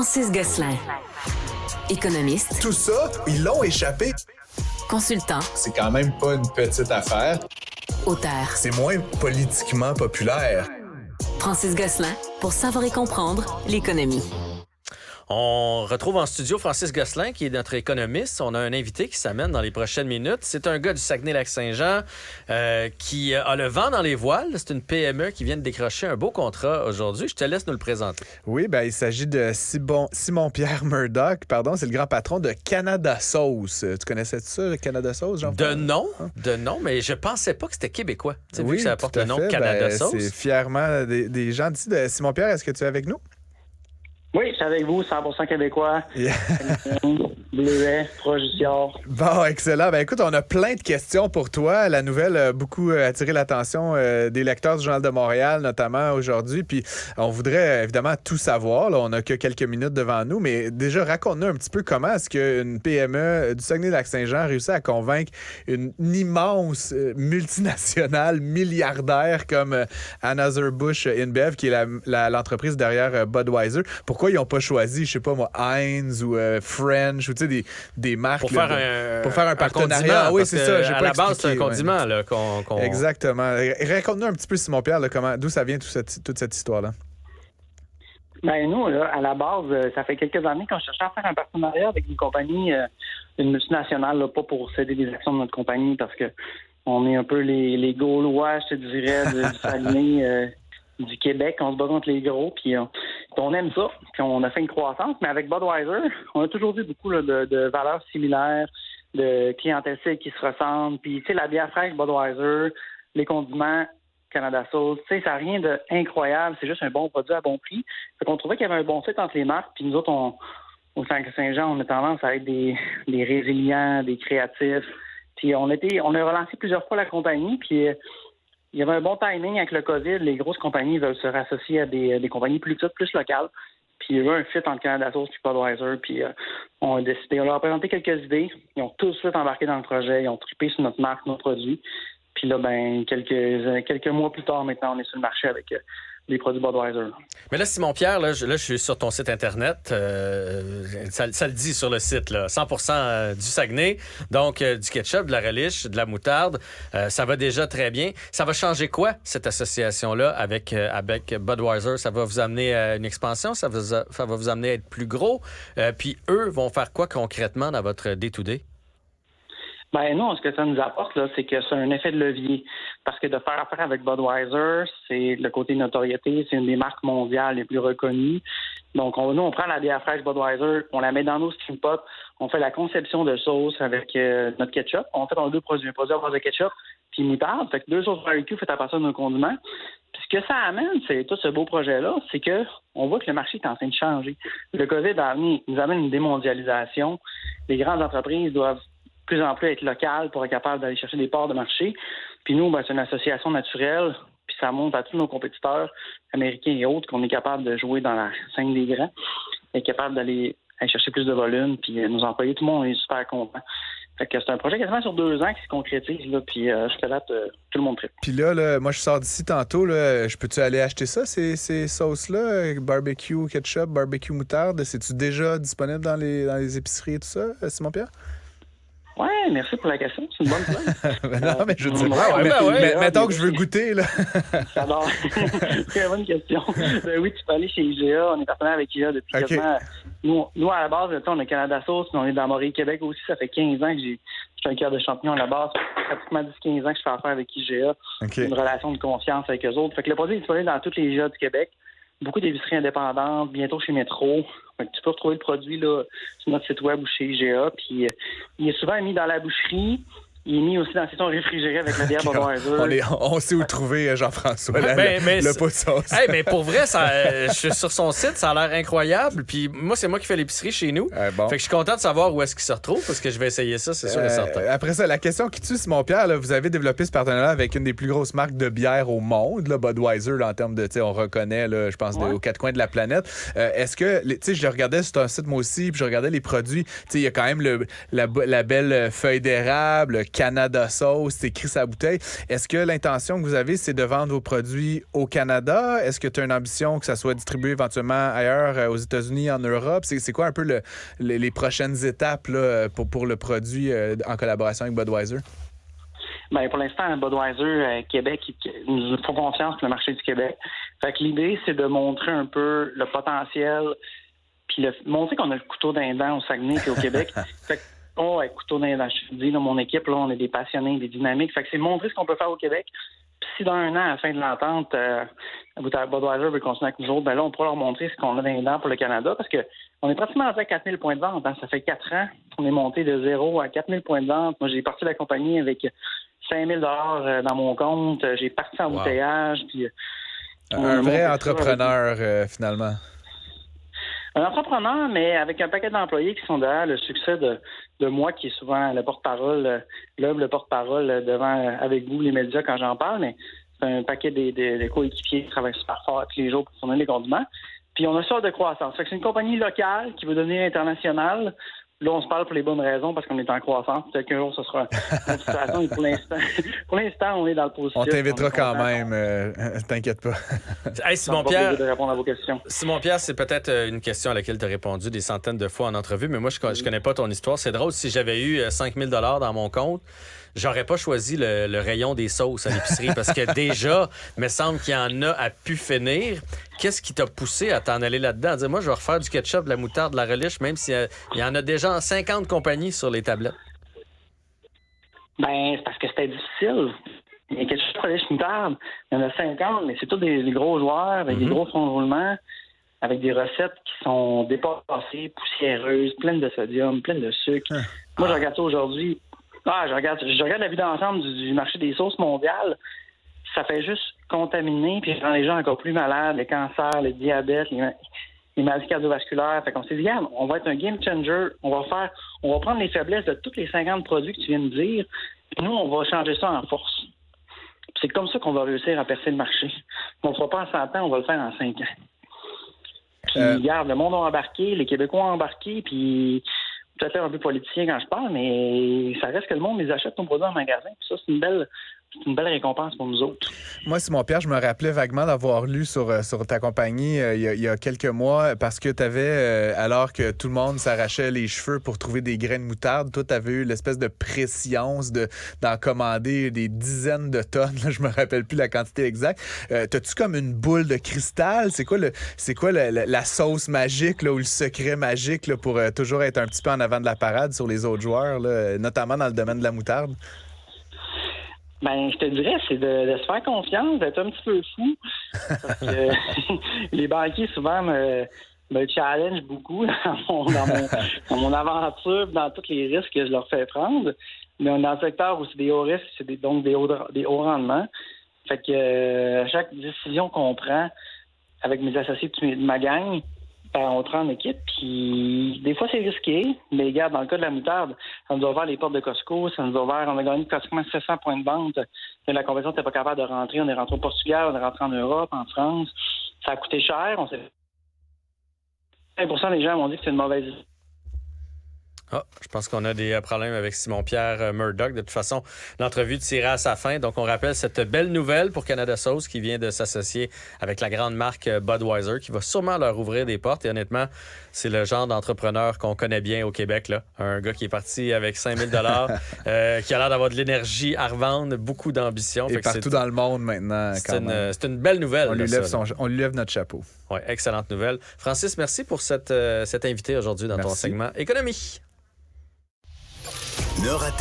Francis Gosselin. Économiste. Tout ça, ils l'ont échappé. Consultant. C'est quand même pas une petite affaire. Auteur. C'est moins politiquement populaire. Francis Gosselin pour savoir et comprendre l'économie. On retrouve en studio Francis Gosselin, qui est notre économiste. On a un invité qui s'amène dans les prochaines minutes. C'est un gars du Saguenay-Lac-Saint-Jean qui a le vent dans les voiles. C'est une PME qui vient de décrocher un beau contrat aujourd'hui. Je te laisse nous le présenter. Oui, il s'agit de Simon-Pierre Murdoch. C'est le grand patron de Canada Sauce. Tu connaissais ça, Canada Sauce, Jean-François? De nom, mais je pensais pas que c'était québécois. Oui, vu que ça porte tout à le nom fait. Canada Sauce. C'est fièrement des gens d'ici. Simon-Pierre, est-ce que tu es avec nous? Oui, je suis avec vous, 100% québécois. Yeah. Bleuet, proche du Fjord. Bon, excellent. Écoute, on a plein de questions pour toi. La nouvelle a beaucoup attiré l'attention des lecteurs du Journal de Montréal, notamment aujourd'hui. Puis on voudrait évidemment tout savoir. Là, on n'a que quelques minutes devant nous. Mais déjà, raconte-nous un petit peu comment est-ce qu'une PME du Saguenay-Lac-Saint-Jean réussit à convaincre une immense multinationale milliardaire comme Anheuser-Busch InBev, qui est l'entreprise derrière Budweiser. Pourquoi ils n'ont pas choisi, je sais pas moi, Heinz ou French ou tu sais des marques pour faire un partenariat. Oui, c'est ça. À la base, c'est un condiment là, qu'on... Exactement. Raconte-nous un petit peu, Simon-Pierre, d'où ça vient toute cette histoire-là. Nous, là, à la base, ça fait quelques années qu'on cherchait à faire un partenariat avec une compagnie, une multinationale, là, pas pour céder des actions de notre compagnie, parce que on est un peu les Gaulois, je te dirais, du Saguenay, du Québec. On se bat contre les gros, puis on aime ça. Puis on a fait une croissance, mais avec Budweiser, on a toujours vu beaucoup là, de valeurs similaires, de clientèle qui se ressemblent. Puis, tu sais, la bière fraîche Budweiser, les condiments Canada Sauce, tu sais, ça n'a rien d'incroyable. C'est juste un bon produit à bon prix. Fait qu'on trouvait qu'il y avait un bon fit entre les marques. Puis nous autres, au Saint-Jean, on a tendance à être des résilients, des créatifs. Puis on a relancé plusieurs fois la compagnie, puis il y avait un bon timing avec le COVID. Les grosses compagnies veulent se rassocier à des compagnies plus petites, plus locales. Puis il y a eu un fit entre Canada Sauce et Budweiser. Puis on a décidé, on leur a présenté quelques idées. Ils ont tout de suite embarqué dans le projet. Ils ont trippé sur notre marque, nos produits. Puis là, quelques mois plus tard, maintenant, on est sur le marché avec les produits Budweiser. Mais là, Simon-Pierre, je suis sur ton site Internet. Ça le dit sur le site, là, 100% du Saguenay. Donc, du ketchup, de la relish, de la moutarde. Ça va déjà très bien. Ça va changer quoi, cette association-là, avec Budweiser? Ça va vous amener à une expansion? Ça va vous amener à être plus gros? Puis eux vont faire quoi concrètement dans votre day-to-day? Nous, ce que ça nous apporte, là, c'est que c'est un effet de levier. Parce que de faire affaire avec Budweiser, c'est le côté notoriété, c'est une des marques mondiales les plus reconnues. Donc, nous, on prend la bière fraîche Budweiser, on la met dans nos steam pots, on fait la conception de sauce avec notre ketchup. En fait, on a deux produits, un produit à base de ketchup puis moutarde. Fait que 2 sauces barbecue faites à partir de nos condiments. Puis ce que ça amène, c'est tout ce beau projet-là, c'est que on voit que le marché est en train de changer. Le COVID nous amène une démondialisation. Les grandes entreprises doivent de plus en plus être locales pour être capables d'aller chercher des parts de marché. Puis nous, c'est une association naturelle, puis ça montre à tous nos compétiteurs américains et autres qu'on est capable de jouer dans la scène des grands, être capable d'aller chercher plus de volume, puis nos employés, tout le monde est super content. Fait que c'est un projet quasiment sur 2 ans qui se concrétise, là, puis jusqu'à date, tout le monde tripe. Puis là, moi, je sors d'ici tantôt, là, je peux-tu aller acheter ça, ces sauces-là, barbecue, ketchup, barbecue, moutarde? C'est-tu déjà disponible dans les épiceries et tout ça, Simon-Pierre? Oui, merci pour la question. C'est une bonne place. Non, mais je veux dire, mettons que je veux goûter, là. J'adore. C'est une bonne question. Oui, tu peux aller chez IGA. On est partenaire avec IGA depuis quasiment... Nous, à la base, on a Canada Sauce, mais on est dans Maurice, Québec aussi. Ça fait 15 ans que j'ai un cœur de champignon à la base. Ça fait pratiquement 10-15 ans que je fais affaire avec IGA. Okay. Une relation de confiance avec eux autres. Fait que le produit est disponible dans toutes les IGA du Québec. Beaucoup d'épiceries indépendantes, bientôt chez Métro. Tu peux retrouver le produit là, sur notre site web ou chez IGA. Puis il est souvent mis dans la boucherie. Il est mis aussi dans la section réfrigérée avec la bière Budweiser. On sait où trouver Jean-François, le pot de sauce. Hey, mais pour vrai, je suis sur son site, ça a l'air incroyable. Puis moi, c'est moi qui fais l'épicerie chez nous. Fait que je suis content de savoir où est-ce qu'il se retrouve parce que je vais essayer ça, c'est sûr et certain. Après ça, la question qui tue, Simon-Pierre, là, vous avez développé ce partenariat avec une des plus grosses marques de bière au monde, là, Budweiser, là, en termes de, on reconnaît, là, je pense, aux 4 coins de la planète. Est-ce que, je regardais sur ton site moi aussi, puis je regardais les produits, il y a quand même la belle feuille d'érable, Canada Sauce, c'est écrit sa bouteille. Est-ce que l'intention que vous avez, c'est de vendre vos produits au Canada? Est-ce que tu as une ambition que ça soit distribué éventuellement ailleurs, aux États-Unis, en Europe? C'est quoi un peu les prochaines étapes là, pour le produit en collaboration avec Budweiser? Bien, pour l'instant, Budweiser Québec, nous font confiance pour le marché du Québec. Fait que l'idée, c'est de montrer un peu le potentiel, puis montrer qu'on a le couteau d'un dent au Saguenay et au Québec. Fait que, couteau d'un dent, je te dis, là, mon équipe, là, on est des passionnés, des dynamiques. Fait que c'est montrer ce qu'on peut faire au Québec. Puis si dans un an, à la fin de l'entente, Budweiser veut continuer avec nous autres, ben là, on pourra leur montrer ce qu'on a dans les dents pour le Canada, parce que on est pratiquement à 4000 points de vente. Hein. Ça fait 4 ans qu'on est monté de 0 à 4000 points de vente. Moi, j'ai parti de la compagnie avec 5000 $ dans mon compte. J'ai parti en bouteillage. Puis, un vrai entrepreneur, finalement. Un entrepreneur, mais avec un paquet d'employés qui sont derrière le succès de moi, qui est souvent le porte-parole, le porte-parole devant avec vous, les médias, quand j'en parle. Mais c'est un paquet de coéquipiers qui travaillent super fort tous les jours pour fournir les condiments. Puis on a ça de croissance. Fait que c'est une compagnie locale qui veut devenir internationale. Là, on se parle pour les bonnes raisons parce qu'on est en croissance. Peut-être qu'un jour, ce sera une situation. Et pour l'instant, on est dans le positif. On t'invitera quand même. T'inquiète pas. Hey, Simon-Pierre, de répondre à vos questions. Simon-Pierre, c'est peut-être une question à laquelle tu as répondu des centaines de fois en entrevue, mais moi, je connais pas ton histoire. C'est drôle, si j'avais eu 5000 $ dans mon compte, j'aurais pas choisi le rayon des sauces à l'épicerie parce que déjà, il me semble qu'il y en a à pu finir. Qu'est-ce qui t'a poussé à t'en aller là-dedans? À dire, moi, je vais refaire du ketchup, de la moutarde, de la relish, même s'il y en a déjà 50 compagnies sur les tablettes. Ben, c'est parce que c'était difficile. Il y a ketchup, relish, moutarde. Il y en a 50, mais c'est tous des gros joueurs avec des gros fonds de roulement, avec des recettes qui sont dépassées, poussiéreuses, pleines de sodium, pleines de sucre. Moi, je regarde ça aujourd'hui. Je regarde la vie d'ensemble du marché des sauces mondial. Ça fait juste contaminer, puis rend les gens encore plus malades, les cancers, le diabète, les maladies cardiovasculaires. Fait qu'on s'est dit, regarde, on va être un game changer. On va prendre les faiblesses de tous les 50 produits que tu viens de dire, puis nous, on va changer ça en force. Puis c'est comme ça qu'on va réussir à percer le marché. On ne le fera pas en 100 ans, on va le faire en 5 ans. Puis, regarde, le monde a embarqué, les Québécois ont embarqué, puis peut-être un peu politicien quand je parle, mais ça reste que le monde les achète nos produits en magasin. Puis ça, c'est une belle récompense pour nous autres. Moi, Simon-Pierre, je me rappelais vaguement d'avoir lu sur ta compagnie il y a quelques mois parce que tu avais, alors que tout le monde s'arrachait les cheveux pour trouver des grains de moutarde, toi, tu avais eu l'espèce de prescience d'en commander des dizaines de tonnes. Là, je me rappelle plus la quantité exacte. T'as-tu comme une boule de cristal? C'est quoi la sauce magique là, ou le secret magique là, pour toujours être un petit peu en avant de la parade sur les autres joueurs, là, notamment dans le domaine de la moutarde? Ben, je te dirais, c'est de se faire confiance, d'être un petit peu fou. Parce que les banquiers, souvent, me challenge beaucoup dans mon aventure, dans tous les risques que je leur fais prendre. Mais on est dans le secteur où c'est des hauts risques, c'est donc des hauts rendements. Fait que chaque décision qu'on prend avec mes associés de ma gang, on prend en équipe, puis des fois c'est risqué, mais regarde, dans le cas de la moutarde, ça nous a ouvert les portes de Costco, ça nous a ouvert, on a gagné pratiquement 700 points de vente. La compétition n'était pas capable de rentrer, on est rentré au Portugal, on est rentré en Europe, en France. Ça a coûté cher, 5% des gens m'ont dit que c'est une mauvaise idée. Je pense qu'on a des problèmes avec Simon-Pierre Murdoch. De toute façon, l'entrevue tira à sa fin. Donc, on rappelle cette belle nouvelle pour Canada Sauce qui vient de s'associer avec la grande marque Budweiser qui va sûrement leur ouvrir des portes. Et honnêtement, c'est le genre d'entrepreneur qu'on connaît bien au Québec. Là. Un gars qui est parti avec 5000 $, qui a l'air d'avoir de l'énergie à revendre, beaucoup d'ambition. Et partout dans le monde maintenant. C'est une belle nouvelle. On lui lève notre chapeau. Oui, excellente nouvelle. Francis, merci pour cet invité aujourd'hui dans ton segment Économie. Ne ratez